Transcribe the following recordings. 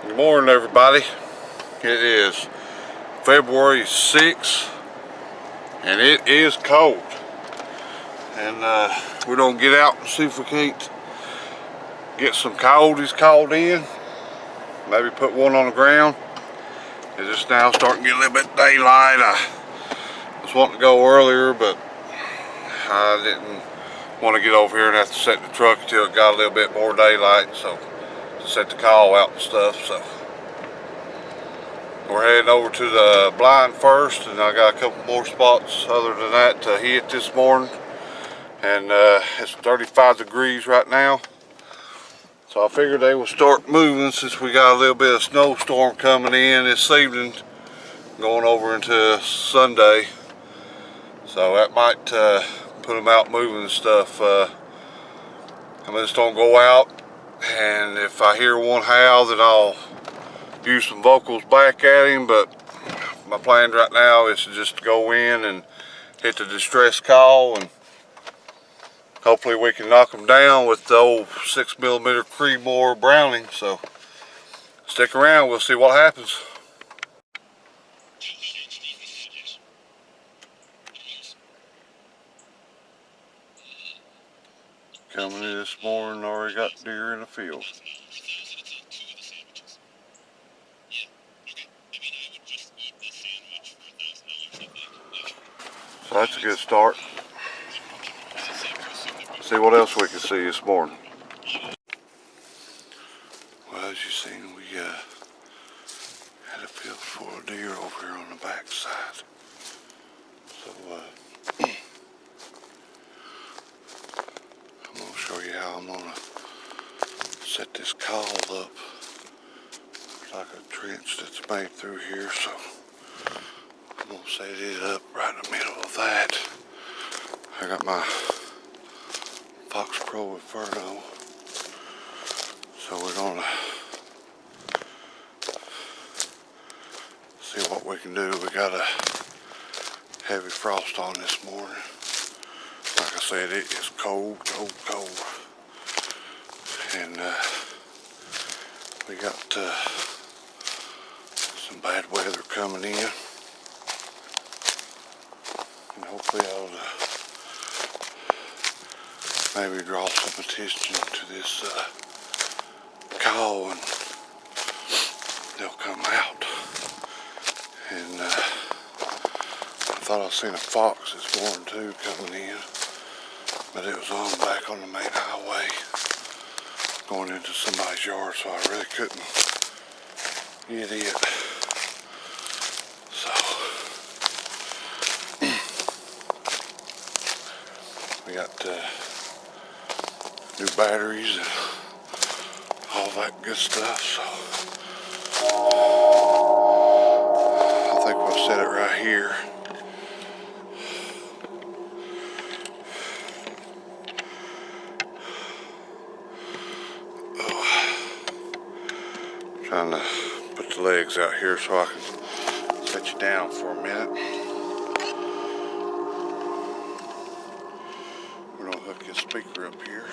Good morning, everybody. It is February 6th and it is cold, and we're gonna get out and see if we can't get some coyotes called in, maybe put one on the ground. It's just now starting to get a little bit daylight. I was wanting to go earlier, but I didn't want to get over here and have to set the truck until it got a little bit more daylight, so to set the call out and stuff. So we're heading over to the blind first, and I got a couple more spots other than that to hit this morning. And it's 35 degrees right now, so I figured they will start moving since we got a little bit of snowstorm coming in this evening, going over into Sunday. So that might put them out moving and stuff. I'm just gonna go out, and if I hear one howl, then I'll use some vocals back at him. But my plan right now is to just go in and hit the distress call, and hopefully we can knock them down with the old 6mm Creedmoor Browning. So stick around, we'll see what happens. Coming in this morning, already got deer in the field. So that's a good start. See what else we can see this morning. Well, as you seen, we had a field full of deer over here on the back side. So I'm going to show you how I'm going to set this call up. There's like a trench that's made through here, so I'm going to set it up right in the middle of that. I got my Fox Pro Inferno, so we're going to see what we can do. We got a heavy frost on this morning. Like I said, it is cold. And we got some bad weather coming in. And hopefully I'll maybe draw some attention to this call, and they'll come out. And I thought I seen a fox this morning too coming in, but it was on back on the main highway going into somebody's yard, so I really couldn't get it. So we got new batteries and all that good stuff, so I think we'll set it right here. Trying to put the legs out here so I can set you down for a minute. We're gonna hook this speaker up here.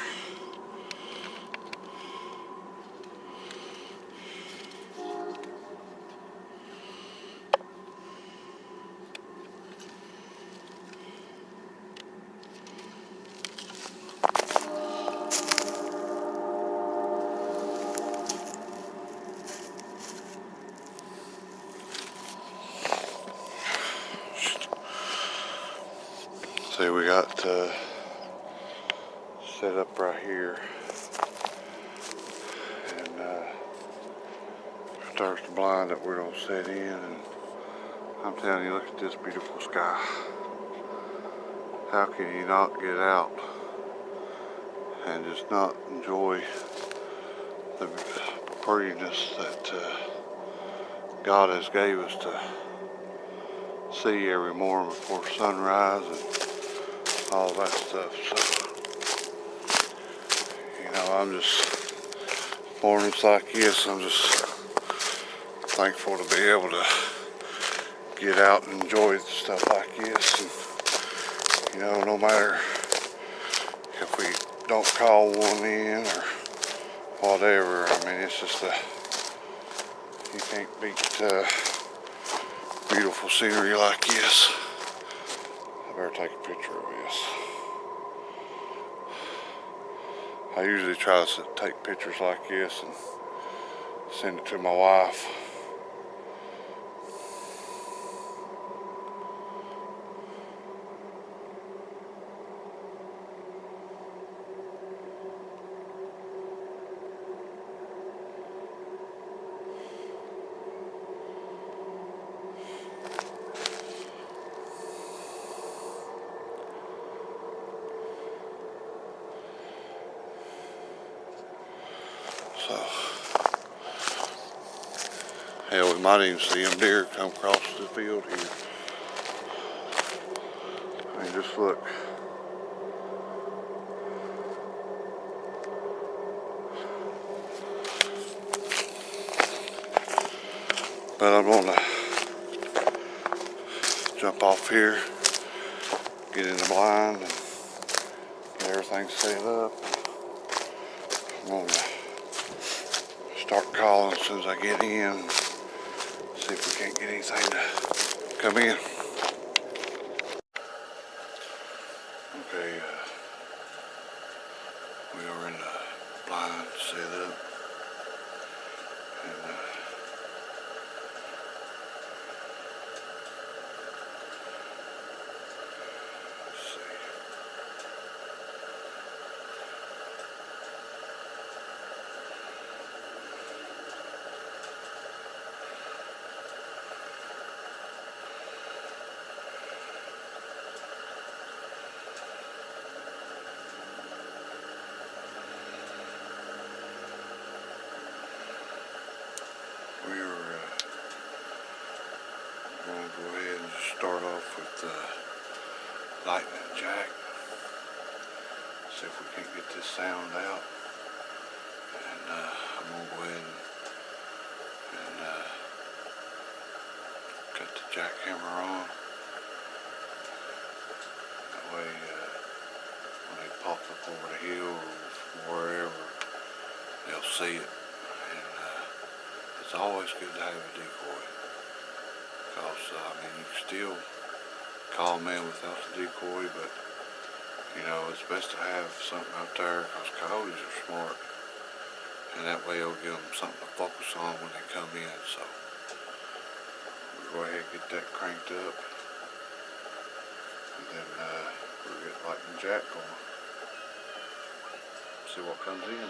See, we got set up right here, and there's the blind that we're gonna set in. And I'm telling you, look at this beautiful sky. How can you not get out and just not enjoy the prettiness that God has gave us to see every morning before sunrise and all that stuff? So, you know, I'm just, mornings like this, I'm just thankful to be able to get out and enjoy stuff like this. And, you know, no matter if we don't call one in or whatever, I mean, it's just a You can't beat beautiful scenery like this. I better take a picture of this. I usually try to take pictures like this and send it to my wife. So, hell, we might even see them deer come across the field here. I mean, just look. But I'm gonna jump off here, get in the blind, and get everything set up. I'm gonna start calling as soon as I get in, see if we can't get anything to come in. Okay, we are in the blind set up, and let's see. We are going to go ahead and just start off with the lightning jack. See if we can't get this sound out. And I'm going to go ahead and cut the jackhammer on. That way when they pop up over the hill or wherever, they'll see it. And it's always good to have a decoy. Because, I mean, you can still call them in without the decoy, but, you know, it's best to have something out there because coyotes are smart. And that way it'll give them something to focus on when they come in. So, we'll go ahead and get that cranked up. And then we'll get lightning jack going. See what comes in.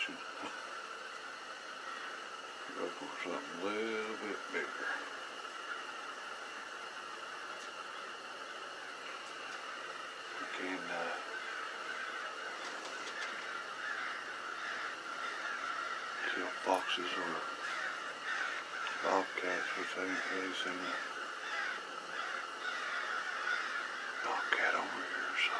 attention. Go for something a little bit bigger. We can kill foxes or bobcats, which I ain't really seen a bobcat over here, so.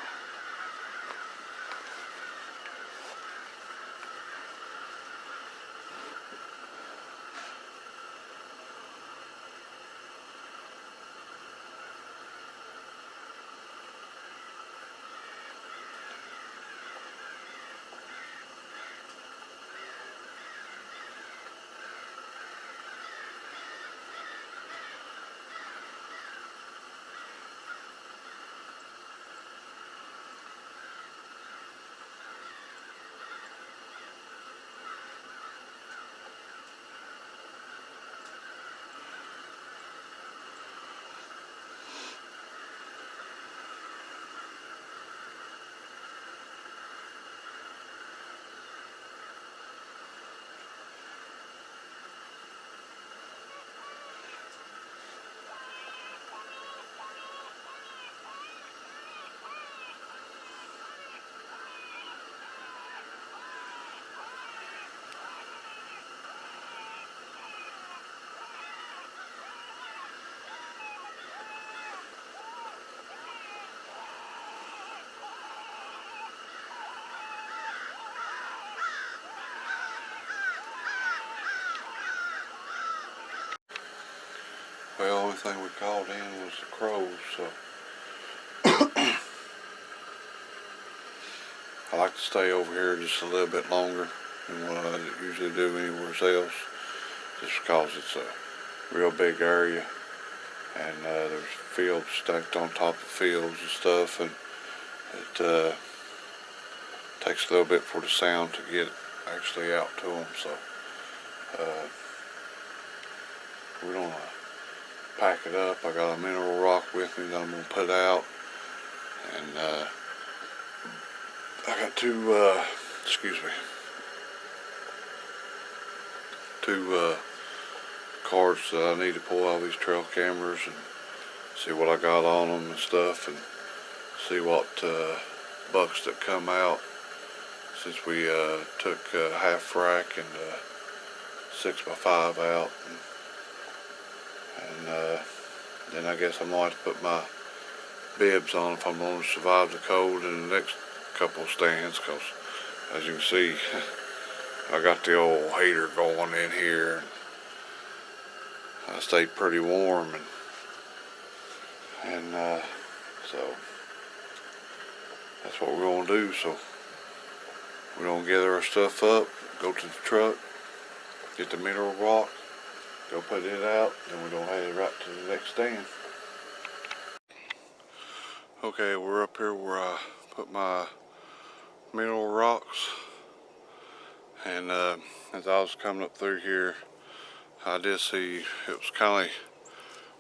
Well, the only thing we called in was the crows, so I like to stay over here just a little bit longer than what I usually do anywhere else, just because it's a real big area, and there's fields stacked on top of fields and stuff, and it takes a little bit for the sound to get actually out to them, so we're gonna pack it up. I got a mineral rock with me that I'm gonna put out, and I got two cards that I need to pull out of these trail cameras and see what I got on them and stuff, and see what bucks that come out since we took half frack and 6x5 out, and then I guess I'm gonna have to put my bibs on if I'm going to survive the cold in the next couple of stands, because as you can see I got the old heater going in here. I stayed pretty warm, and so that's what we're gonna do. So we're gonna gather our stuff up, go to the truck, get the mineral rock, go put it out, then we're gonna head right to the next stand. Okay, we're up here where I put my mineral rocks, and as I was coming up through here, I did see it was kind of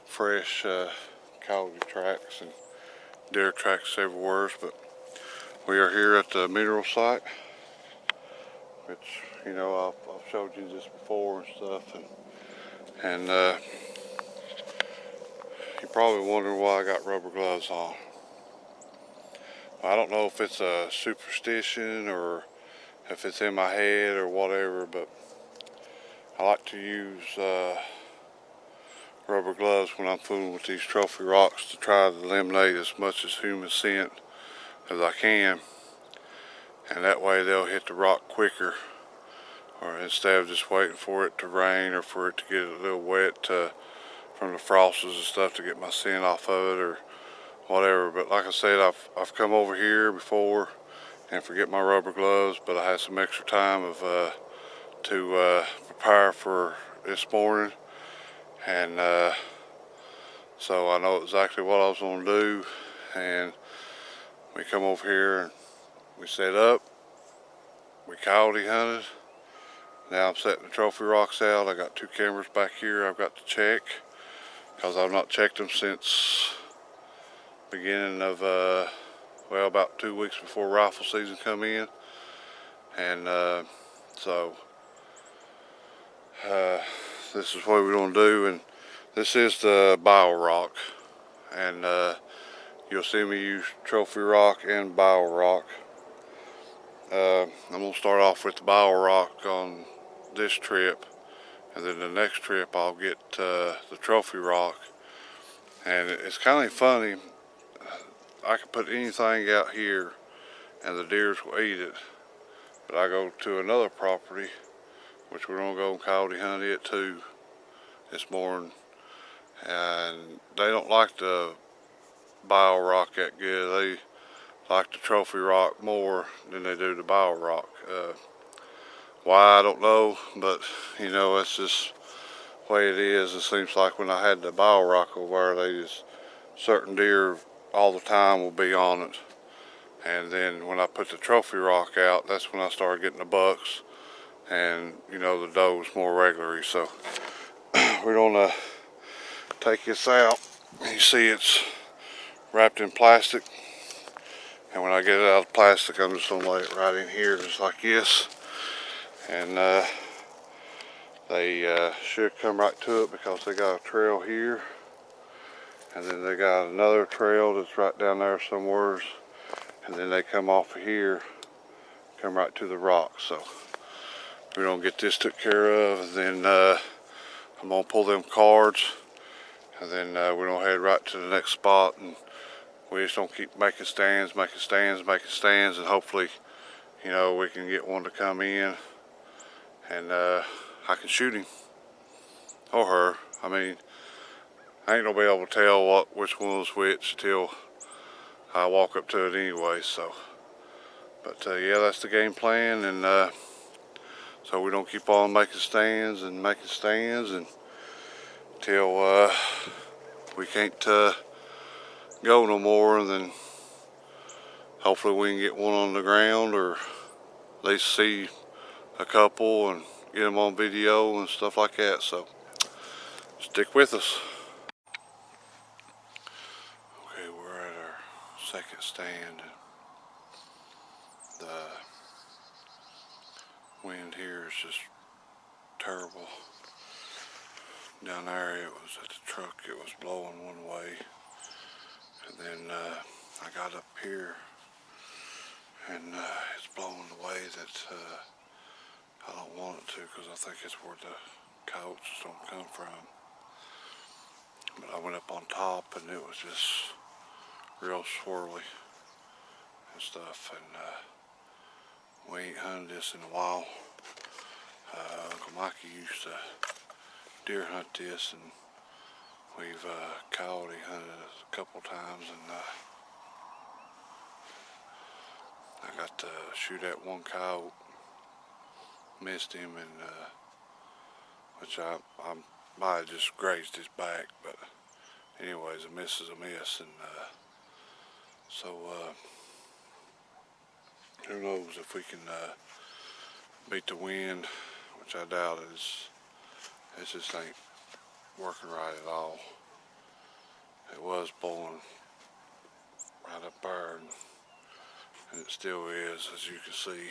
fresh coyote tracks and deer tracks everywhere, but we are here at the mineral site, which, you know, I've showed you this before and stuff, and you're probably wondering why I got rubber gloves on. I don't know if it's a superstition or if it's in my head or whatever, but I like to use rubber gloves when I'm fooling with these trophy rocks to try to eliminate as much as human scent as I can, and that way they'll hit the rock quicker, or instead of just waiting for it to rain or for it to get a little wet from the frostes and stuff to get my scent off of it or whatever. But like I said, I've come over here before and forget my rubber gloves, but I had some extra time to prepare for this morning, and so I know exactly what I was going to do, and we come over here and we set up, we coyote hunted. Now I'm setting the trophy rocks out. I got two cameras back here I've got to check, because I've not checked them since beginning of well, about 2 weeks before rifle season come in, and So this is what we're gonna do, and this is the Bio Rock, and you'll see me use Trophy Rock and Bio Rock. I'm gonna start off with the Bio Rock on this trip, and then the next trip I'll get the Trophy Rock. And it's kind of funny, I can put anything out here and the deers will eat it, but I go to another property, which we're gonna go coyote hunt it too this morning, and they don't like the Bio Rock that good. They like the Trophy Rock more than they do the Bio Rock. Why, I don't know, but you know, that's just the way it is. It seems like when I had the Bio Rock over there, they just, certain deer all the time will be on it. And then when I put the Trophy Rock out, that's when I started getting the bucks and, you know, the does more regularly. So we're gonna take this out. You see it's wrapped in plastic, and when I get it out of the plastic, I'm just gonna lay it right in here just like this, and they should come right to it because they got a trail here, and then they got another trail that's right down there somewhere, and then they come off of here, come right to the rock. So we're gonna get this took care of, and then I'm gonna pull them cards, and then we're gonna head right to the next spot, and we just don't keep making stands, and hopefully, you know, we can get one to come in, and I can shoot him or her. I mean, I ain't gonna be able to tell which one was which until I walk up to it anyway. So, but yeah, that's the game plan, and so we don't keep on making stands and until we can't go no more, and then hopefully we can get one on the ground, or at least see a couple and get them on video and stuff like that. So stick with us. Okay, we're at our second stand, and the wind here is just terrible. Down there, it was at the truck, it was blowing one way, and then I got up here, and it's blowing the way that I don't want it to, because I think it's where the coyotes don't come from. But I went up on top, and it was just real swirly and stuff, and we ain't hunted this in a while. Uncle Mikey used to deer hunt this, and we've coyote hunted it a couple times, and I got to shoot at one coyote, missed him, and which I might have just grazed his back, but anyways, a miss is a miss, and so who knows if we can beat the wind, which I doubt it just ain't working right at all. It was blowing right up there, and it still is, as you can see.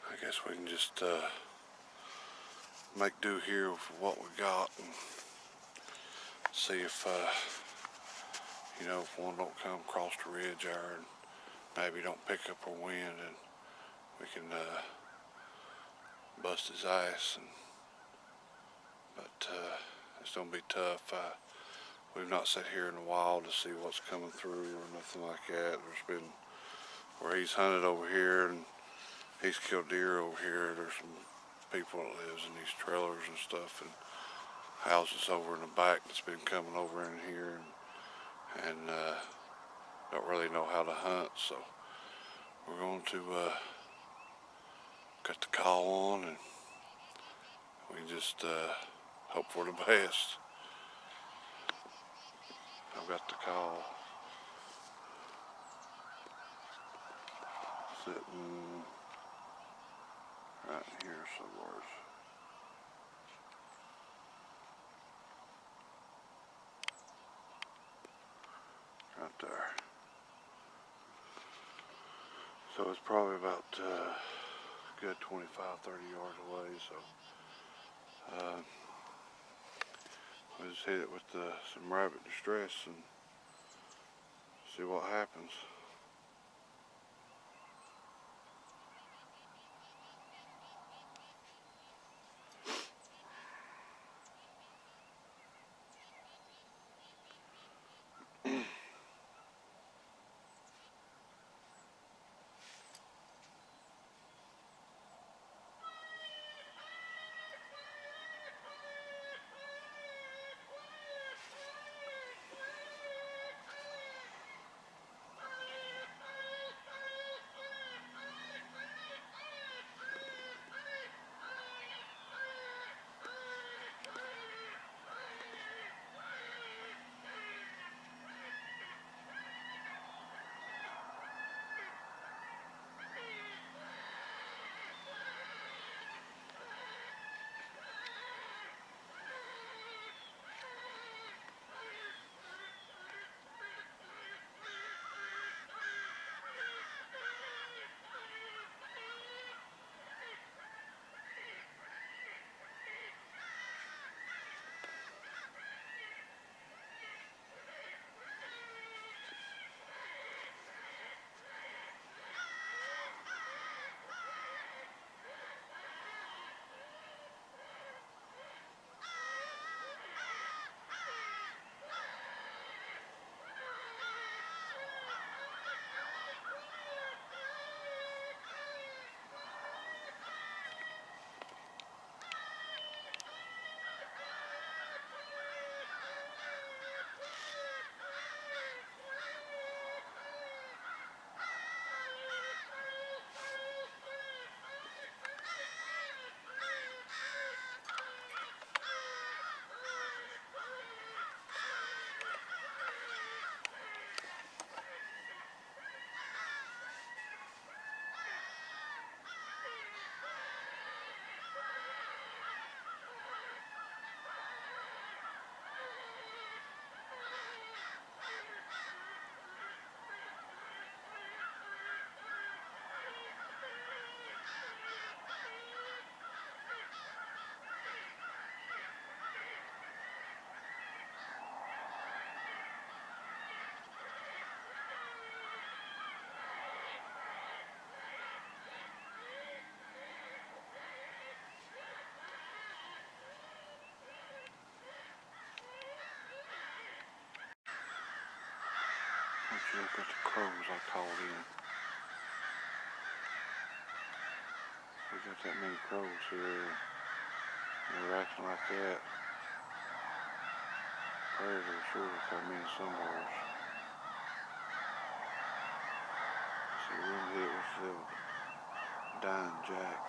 I guess we can just make do here with what we got, and see if you know, if one don't come across the ridge there and maybe don't pick up our wind, and we can bust his ass. But it's gonna be tough. We've not sat here in a while to see what's coming through or nothing like that. There's been where he's hunted over here, and he's killed deer over here. There's some people that lives in these trailers and stuff, and houses over in the back that's been coming over in here, and don't really know how to hunt. So we're going to cut the call on, and we just hope for the best. I've got the call. sitting right in here somewhere. Right there. So it's probably about good 25, 30 yards away. So we just hit it with some rabbit distress and see what happens. Let's look at the crows I called in. We got that many crows here. They're acting like that. Predators sure to come in somewhere. See, we're gonna hit with the dying jack.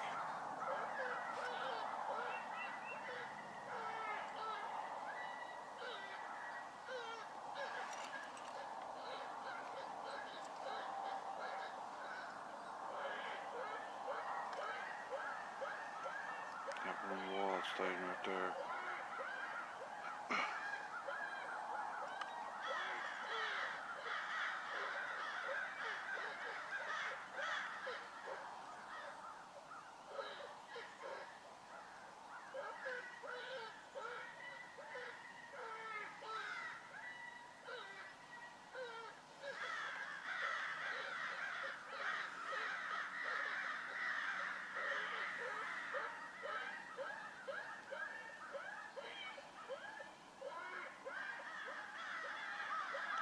Got one wild staying right there.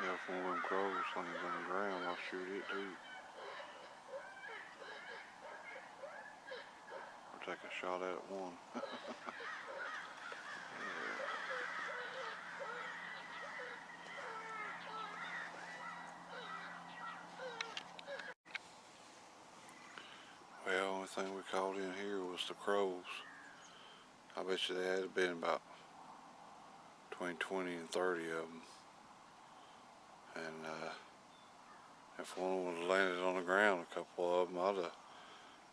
Yeah, if one of them crows lands on the ground, I'll shoot it too. Or take a shot at one. Well, only thing we caught in here was the crows. I bet you there had been about between 20 and 30 of them. And If one would have landed on the ground, a couple of them, I'd have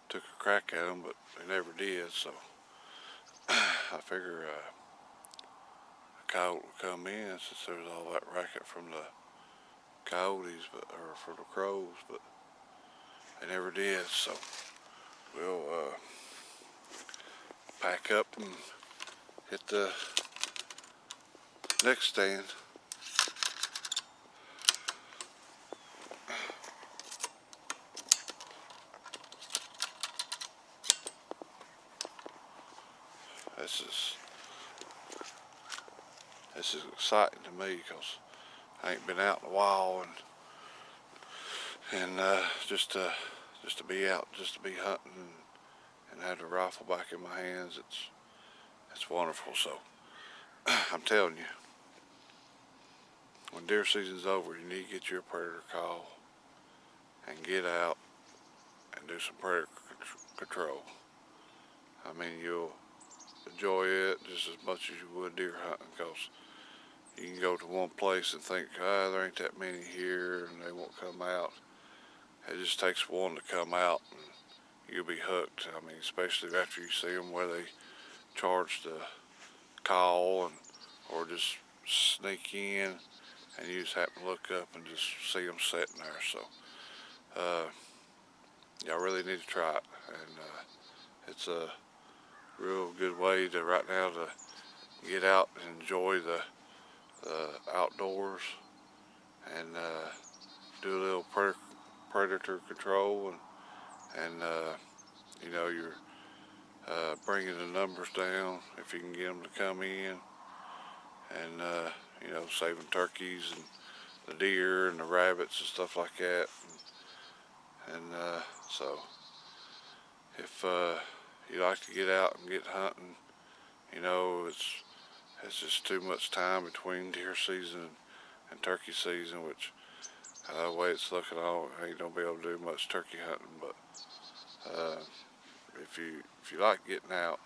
took a crack at them, but they never did. So I figure a coyote would come in since there's all that racket from the coyotes, or from the crows, but they never did. So we'll pack up and hit the next stand. This is exciting to me because I ain't been out in a while, and just to be out, just to be hunting, and have the rifle back in my hands, it's wonderful. So I'm telling you, when deer season's over, you need to get you a predator call and get out and do some predator control. I mean, you'll enjoy it just as much as you would deer hunting, because you can go to one place and think, there ain't that many here and they won't come out. It just takes one to come out and you'll be hooked. I mean, especially after you see them where they charge the call, or just sneak in and you just happen to look up and just see them sitting there. So y'all really need to try it, and it's a real good way to right now to get out and enjoy the outdoors, and do a little predator control, and you know, you're bringing the numbers down if you can get them to come in, and you know, saving turkeys and the deer and the rabbits and stuff like that. And so if you like to get out and get hunting, you know, it's just too much time between deer season and turkey season, which the way it's looking, I ain't gonna be able to do much turkey hunting. But if you like getting out,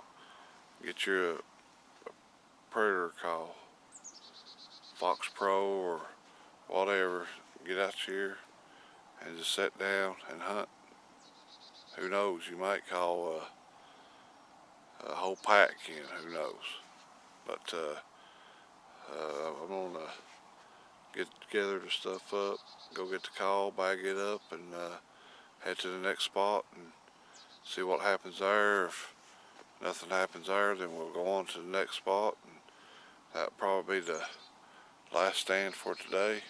get your a predator call, Fox Pro or whatever. Get out here and just sit down and hunt. Who knows? You might call a whole pack in. Who knows? But I'm gonna get together the stuff up, go get the call, bag it up, and head to the next spot and see what happens there. If nothing happens there, then we'll go on to the next spot, and that'll probably be the last stand for today.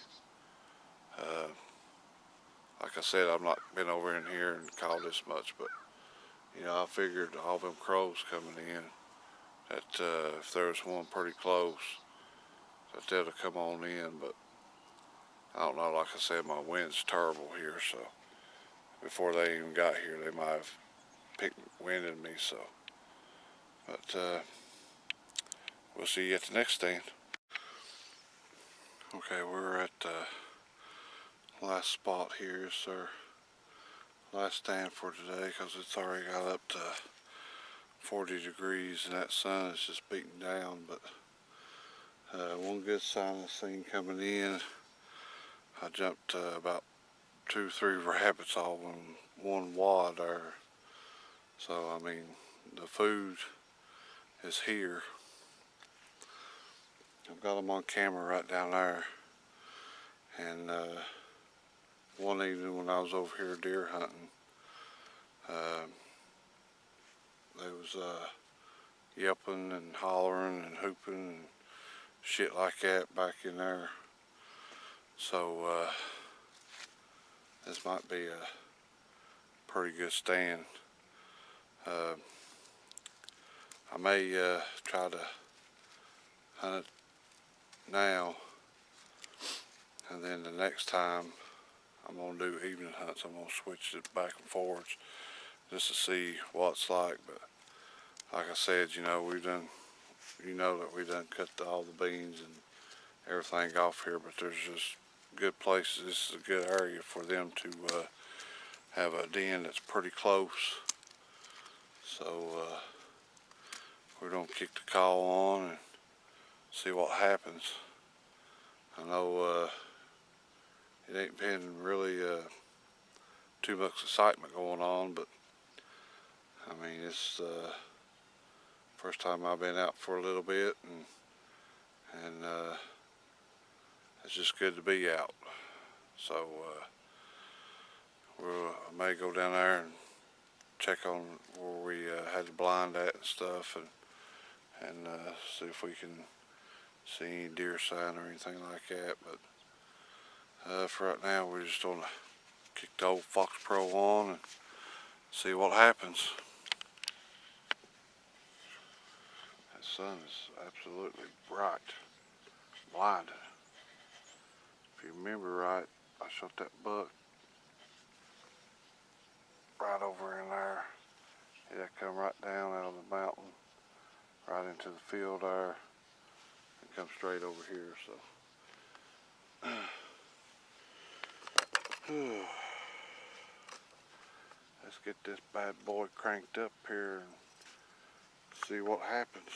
Like I said, I've not been over in here and called this much, but you know, I figured all them crows coming in, that if there was one pretty close, that they'd have come on in. But I don't know, like I said, my wind's terrible here, so before they even got here, they might have picked wind at me. So, but we'll see you at the next stand. Okay, we're at the last spot here. It's our last stand for today, because it's already got up to 40 degrees and that sun is just beating down. But one good sign I seen coming in, I jumped about 2-3 rabbits all in one wad there. So I mean, the food is here. I've got them on camera right down there. And one evening when I was over here deer hunting, they was yelping and hollering and hooping and shit like that back in there. So this might be a pretty good stand. I may try to hunt it now, and then the next time I'm gonna do evening hunts. I'm gonna switch it back and forwards just to see what it's like. But like I said, you know, that we done cut all the beans and everything off here, but there's just good places. This is a good area for them to have a den that's pretty close. So we're gonna kick the call on and see what happens. I know it ain't been really too much excitement going on, but I mean, it's first time I've been out for a little bit, and it's just good to be out. So I may go down there and check on where we had the blind at and stuff, and see if we can see any deer sign or anything like that. But for right now, we're just gonna kick the old Fox Pro on and see what happens. That sun is absolutely bright, blinding. If you remember right, I shot that buck right over in there. Yeah, come right down out of the mountain, right into the field there, and come straight over here. So let's get this bad boy cranked up here and see what happens.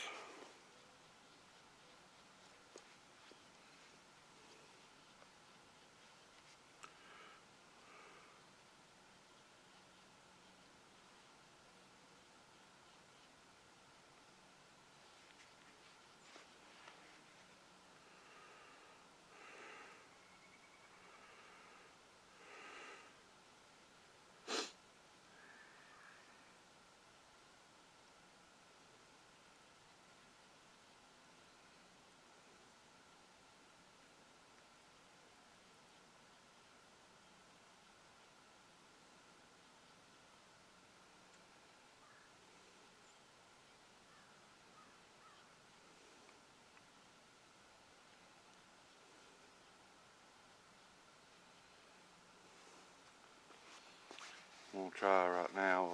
I'm gonna try right now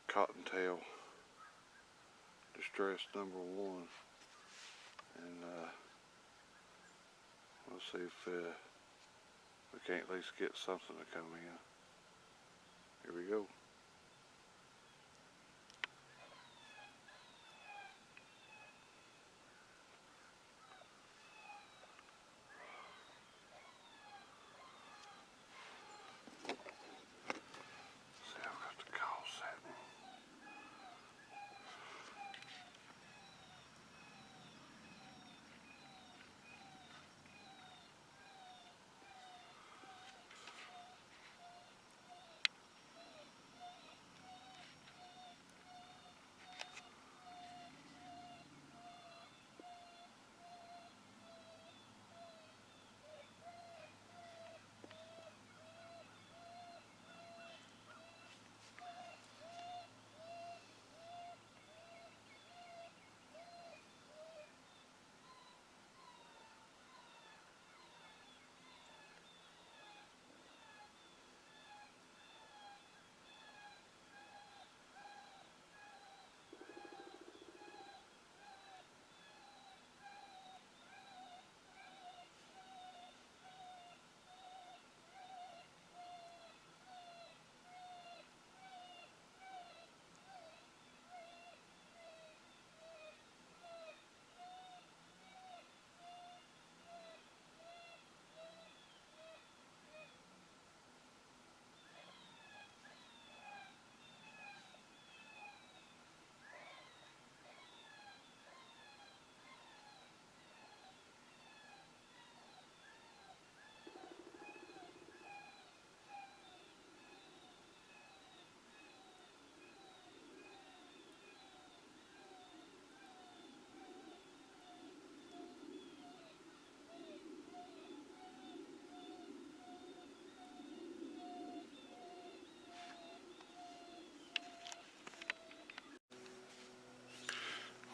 Cottontail Distress #1, and we'll see if we can't at least get something to come in. Here we go. See, I've got the call set.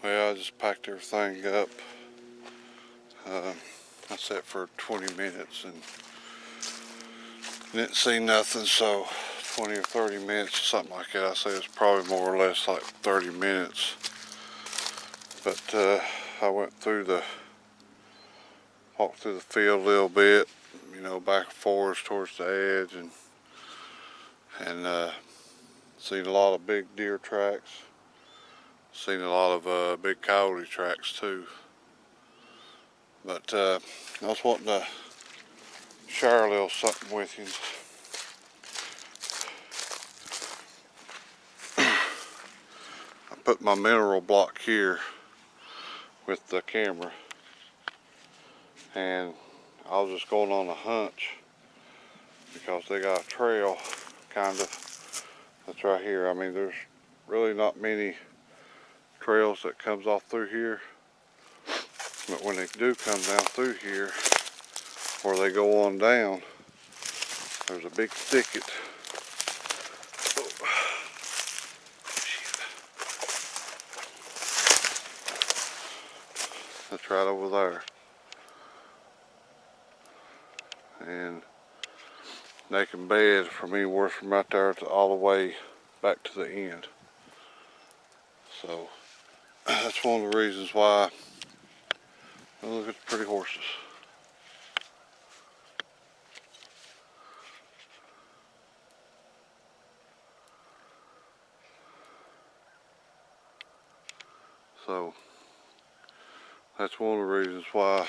Well, I just packed everything up. I sat for 20 minutes and didn't see nothing, so 20 or 30 minutes, something like that. I say it's probably more or less like 30 minutes. But I walked through the field a little bit, you know, back and forth towards the edge, and seen a lot of big deer tracks. Seen a lot of big coyote tracks too. But I was wanting to share a little something with you. I put my mineral block here with the camera, and I was just going on a hunch because they got a trail kind of that's right here. I mean, there's really not many trails that comes off through here, but when they do come down through here, where they go on down, there's a big thicket. That's right over there. And they can bed from anywhere from right there to all the way back to the end. So that's one of the reasons why. Look at the pretty horses. So that's one of the reasons why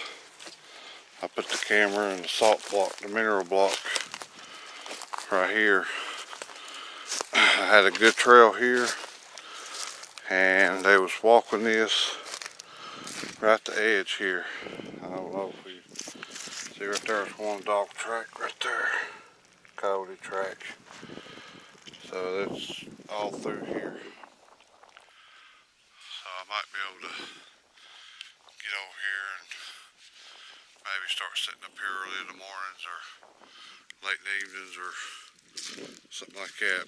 I put the camera and the salt block, the mineral block right here. I had a good trail here, and they was walking this right to the edge here. I don't know if you see right there's one dog track right there, coyote track. So that's all through here. So I might be able to get over here and maybe start sitting up here early in the mornings or late in the evenings or something like that.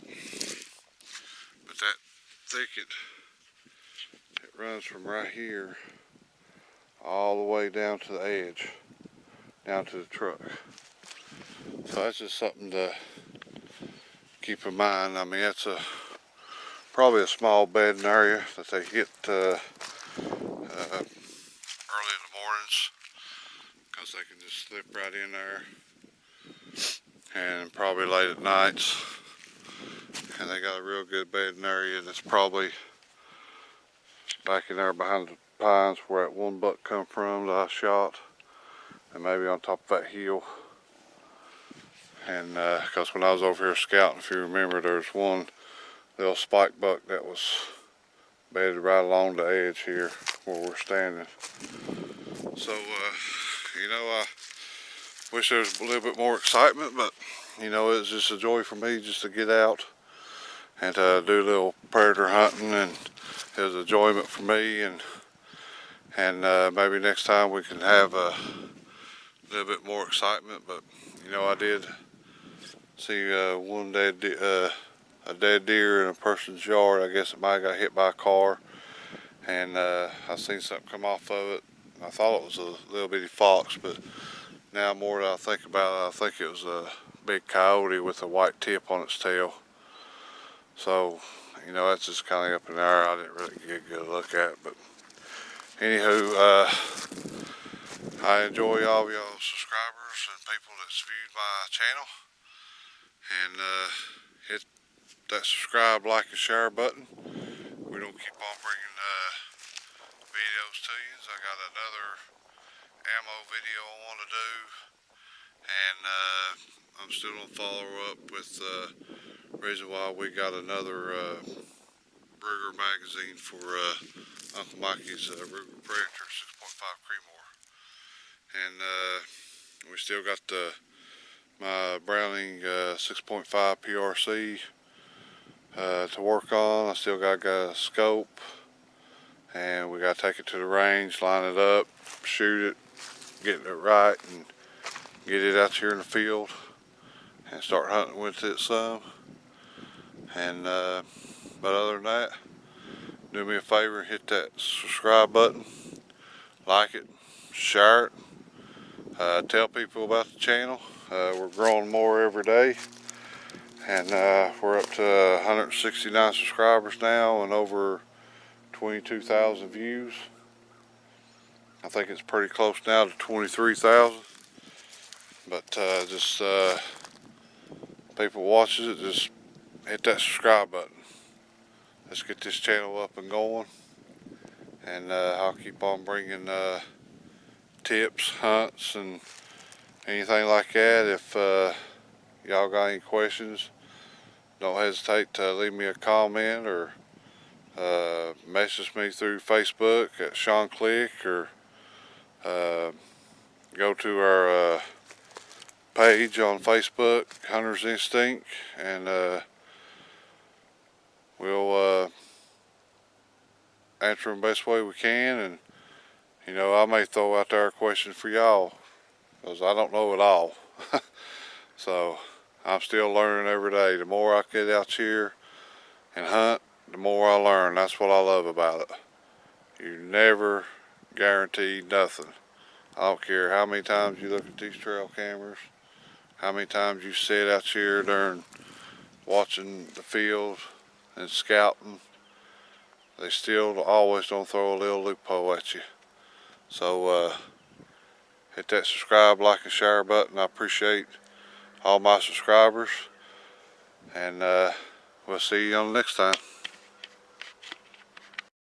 But that thicket, it runs from right here all the way down to the edge, down to the truck. So that's just something to keep in mind. I mean, it's probably a small bedding area that they hit early in the mornings, because they can just slip right in there, and probably late at nights. And they got a real good bedding area that's probably back in there behind the pines where that one buck come from that I shot, and maybe on top of that hill. And because when I was over here scouting, if you remember, there's one little spike buck that was bedded right along the edge here where we're standing. So you know, I wish there was a little bit more excitement, but you know, it's just a joy for me just to get out and to do a little predator hunting, and it was enjoyment for me. And maybe next time we can have a little bit more excitement. But you know, I did see one a dead deer in a person's yard. I guess it might have got hit by a car, and I seen something come off of it. I thought it was a little bitty fox, but now more that I think about it, I think it was a big coyote with a white tip on its tail. So, you know, that's just kind of up in the air. I didn't really get a good look at it. But anywho, I enjoy all of y'all subscribers and people that's viewed my channel. And hit that subscribe, like, and share button. We're going to keep on bringing videos to you. I got another ammo video I want to do. And I'm still going to follow up with reason why we got another Ruger magazine for Uncle Mikey's Ruger Predator 6.5 Creedmoor. And we still got my Browning 6.5 PRC to work on. I still got a scope, and we got to take it to the range, line it up, shoot it, get it right, and get it out here in the field and start hunting with it some. And but other than that, do me a favor, hit that subscribe button, like it, share it, tell people about the channel. We're growing more every day, and we're up to 169 subscribers now and over 22,000 views. I think it's pretty close now to 23,000. But just people watches it, just hit that subscribe button. Let's get this channel up and going, and I'll keep on bringing tips, hunts, and anything like that. If y'all got any questions, don't hesitate to leave me a comment or message me through Facebook at Sean Click, or go to our page on Facebook, Hunter's Instinct, and we'll answer them the best way we can. And you know, I may throw out there a question for y'all, because I don't know it all. So I'm still learning every day. The more I get out here and hunt, the more I learn. That's what I love about it. You never guarantee nothing. I don't care how many times you look at these trail cameras, how many times you sit out here during watching the field and scouting, they still always don't throw a little loophole at you. So hit that subscribe, like, and share button. I appreciate all my subscribers, and we'll see you on the next time.